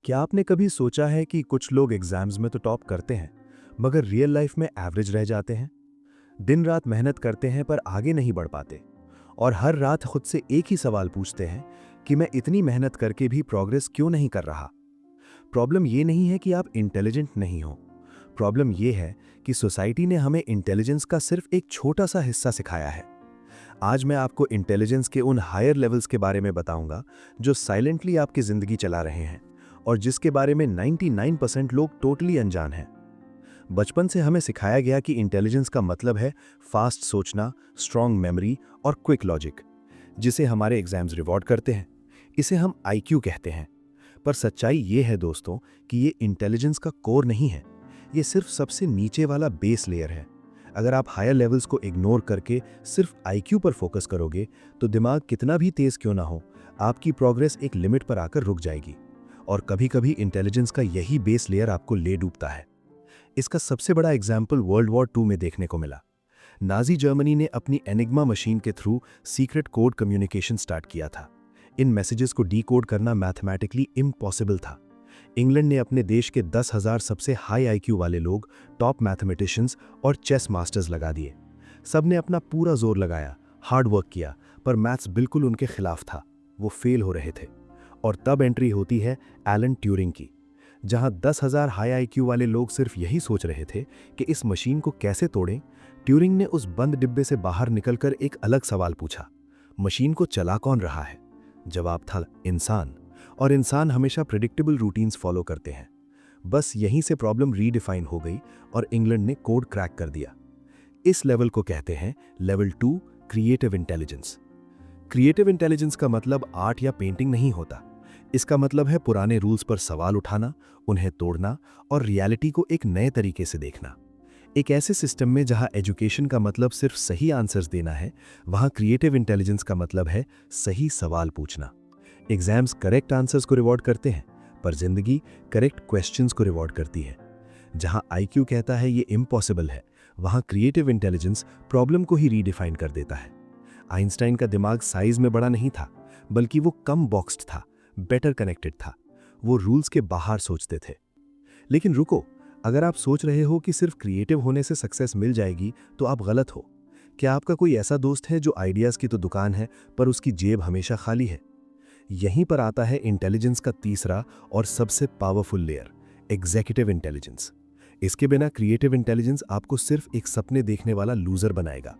क्या आपने कभी सोचा है कि कुछ लोग एग्जाम्स में तो टॉप करते हैं मगर रियल लाइफ में एवरेज रह जाते हैं। दिन रात मेहनत करते हैं पर आगे नहीं बढ़ पाते और हर रात खुद से एक ही सवाल पूछते हैं कि मैं इतनी मेहनत करके भी प्रोग्रेस क्यों नहीं कर रहा। प्रॉब्लम ये नहीं है कि आप इंटेलिजेंट नहीं हो। प्रॉब्लम ये है कि सोसाइटी ने हमें इंटेलिजेंस का सिर्फ एक छोटा सा हिस्सा सिखाया है। आज मैं आपको इंटेलिजेंस के उन हायर लेवल्स के बारे में बताऊंगा जो साइलेंटली आपकी जिंदगी चला रहे हैं और जिसके बारे में 99% लोग टोटली अनजान हैं। बचपन से हमें सिखाया गया कि इंटेलिजेंस का मतलब है फास्ट सोचना, स्ट्रॉन्ग मेमोरी और क्विक लॉजिक, जिसे हमारे एग्जाम्स रिवॉर्ड करते हैं। इसे हम आईक्यू कहते हैं। पर सच्चाई ये है दोस्तों कि ये इंटेलिजेंस का कोर नहीं है। ये सिर्फ सबसे नीचे वाला बेस लेयर है। अगर आप हायर लेवल्स को इग्नोर करके सिर्फ आईक्यू पर फोकस करोगे तो दिमाग कितना भी तेज क्यों ना हो, आपकी प्रोग्रेस एक लिमिट पर आकर रुक जाएगी। और कभी-कभी इंटेलिजेंस का यही बेस लेयर आपको ले डूबता है। इसका सबसे बड़ा एग्जाम्पल वर्ल्ड वॉर 2 में देखने को मिला। नाजी जर्मनी ने अपनी एनिग्मा मशीन के through secret code communication start किया था। इन मैसेजेस को डीकोड करना मैथमेटिकली इम्पॉसिबल था। इंग्लैंड ने अपने देश के 10,000 सबसे हाई आईक्यू वाले लोग, टॉप मैथमेटिशियंस और चेस मास्टर्स लगा दिए। सबने अपना पूरा जोर लगाया, हार्ड वर्क किया, पर मैथ्स बिल्कुल उनके खिलाफ था। वो फेल हो रहे थे। और तब एंट्री होती है एलन ट्यूरिंग की। जहां 10,000 हाई आईक्यू वाले लोग सिर्फ यही सोच रहे थे कि इस मशीन को कैसे तोड़ें, ट्यूरिंग ने उस बंद डिब्बे से बाहर निकलकर एक अलग सवाल पूछा। मशीन को चला कौन रहा है? जवाब था इंसान। और इंसान हमेशा प्रिडिक्टेबल रूटीन्स फॉलो करते हैं। बस यहीं से प्रॉब्लम रीडिफाइन हो गई और इंग्लैंड ने कोड क्रैक कर दिया। इस लेवल को कहते हैं level 2 creative intelligence. Creative intelligence का मतलब आर्ट या पेंटिंग नहीं होता। इसका मतलब है पुराने रूल्स पर सवाल उठाना, उन्हें तोड़ना और रियलिटी को एक नए तरीके से देखना। एक ऐसे सिस्टम में जहां एजुकेशन का मतलब सिर्फ सही आंसर्स देना है, वहां क्रिएटिव इंटेलिजेंस का मतलब है सही सवाल पूछना। एग्जाम्स करेक्ट आंसर्स को रिवॉर्ड करते हैं, पर जिंदगी करेक्ट क्वेश्चंस को रिवॉर्ड करती है। जहां आईक्यू कहता है ये इम्पॉसिबल है, वहां क्रिएटिव इंटेलिजेंस प्रॉब्लम को ही रीडिफाइन कर देता है। आइंस्टाइन का दिमाग साइज में बड़ा नहीं था, बल्कि वो कम बॉक्स्ड था, बेटर कनेक्टेड था। वो रूल्स के बाहर सोचते थे। लेकिन रुको, अगर आप सोच रहे हो कि सिर्फ क्रिएटिव होने से सक्सेस मिल जाएगी तो आप गलत हो। क्या आपका कोई ऐसा दोस्त है जो आइडियाज की तो दुकान है पर उसकी जेब हमेशा खाली है? यहीं पर आता है इंटेलिजेंस का तीसरा और सबसे पावरफुल लेयर, एग्जीक्यूटिव इंटेलिजेंस। इसके बिना क्रिएटिव इंटेलिजेंस आपको सिर्फ एक सपने देखने वाला लूजर बनाएगा।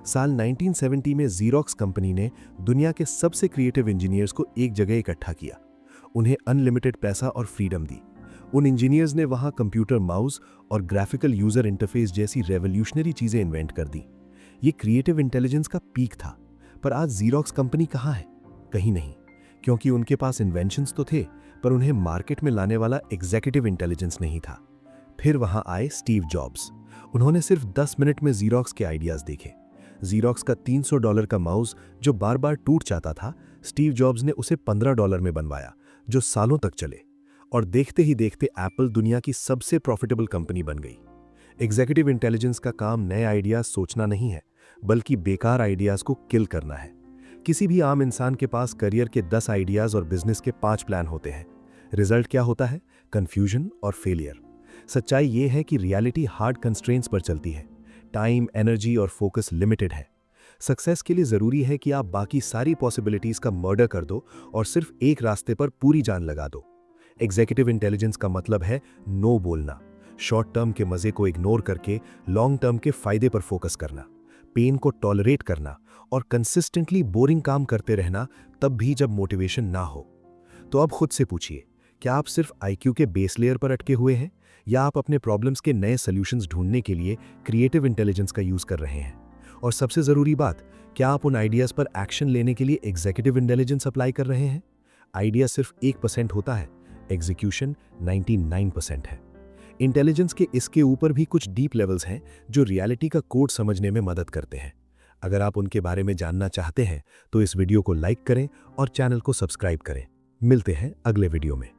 साल 1970 में ज़ीरॉक्स कंपनी ने दुनिया के सबसे क्रिएटिव इंजीनियर्स को एक जगह इकट्ठा किया। उन्हें अनलिमिटेड पैसा और फ्रीडम दी। उन इंजीनियर्स ने वहां कंप्यूटर माउस और ग्राफिकल यूजर इंटरफेस जैसी रेवोल्यूशनरी चीजें इन्वेंट कर दी। ये क्रिएटिव इंटेलिजेंस का पीक था। पर आज ज़ीरॉक्स कंपनी कहाँ है? कहीं नहीं, क्योंकि उनके पास इन्वेंशंस तो थे, पर उन्हें मार्केट में लाने वाला एग्जीक्यूटिव इंटेलिजेंस नहीं था। फिर वहां आए स्टीव जॉब्स। उन्होंने सिर्फ 10 मिनट में ज़ीरॉक्स के आइडियाज देखे। ज़ीरॉक्स का $300 का माउस जो बार बार टूट जाता था, स्टीव जॉब्स ने उसे $15 में बनवाया, जो सालों तक चले। और देखते ही देखते एप्पल दुनिया की सबसे प्रॉफिटेबल कंपनी बन गई। एग्जीक्यूटिव इंटेलिजेंस का काम नए आइडियाज सोचना नहीं है, बल्कि बेकार आइडियाज को किल करना है। किसी भी आम इंसान के पास करियर के 10 आइडियाज और बिजनेस के 5 प्लान होते हैं। रिजल्ट क्या होता है? कंफ्यूजन और फेलियर। सच्चाई यह है कि रियलिटी हार्ड कंस्ट्रेंट्स पर चलती है। टाइम, एनर्जी और फोकस लिमिटेड है। सक्सेस के लिए जरूरी है कि आप बाकी सारी पॉसिबिलिटीज का मर्डर कर दो और सिर्फ एक रास्ते पर पूरी जान लगा दो। एग्जीक्यूटिव इंटेलिजेंस का मतलब है नो बोलना, शॉर्ट टर्म के मजे को इग्नोर करके लॉन्ग टर्म के फायदे पर फोकस करना, पेन को टॉलरेट करना और कंसिस्टेंटली बोरिंग काम करते रहना, तब भी जब मोटिवेशन ना हो। तो अब खुद से पूछिए, क्या आप सिर्फ आईक्यू के बेस लेयर पर अटके हुए हैं या आप अपने प्रॉब्लम्स के नए सॉल्यूशंस ढूंढने के लिए क्रिएटिव इंटेलिजेंस का यूज कर रहे हैं? और सबसे जरूरी बात, क्या आप उन आइडियाज पर एक्शन लेने के लिए एग्जीक्यूटिव इंटेलिजेंस अप्लाई कर रहे हैं? आइडिया सिर्फ 1% होता है, एग्जीक्यूशन 99% है। इंटेलिजेंस के इसके ऊपर भी कुछ डीप लेवल्स हैं जो रियलिटी का कोड समझने में मदद करते हैं। अगर आप उनके बारे में जानना चाहते हैं तो इस वीडियो को लाइक करें और चैनल को सब्सक्राइब करें। मिलते हैं अगले वीडियो में।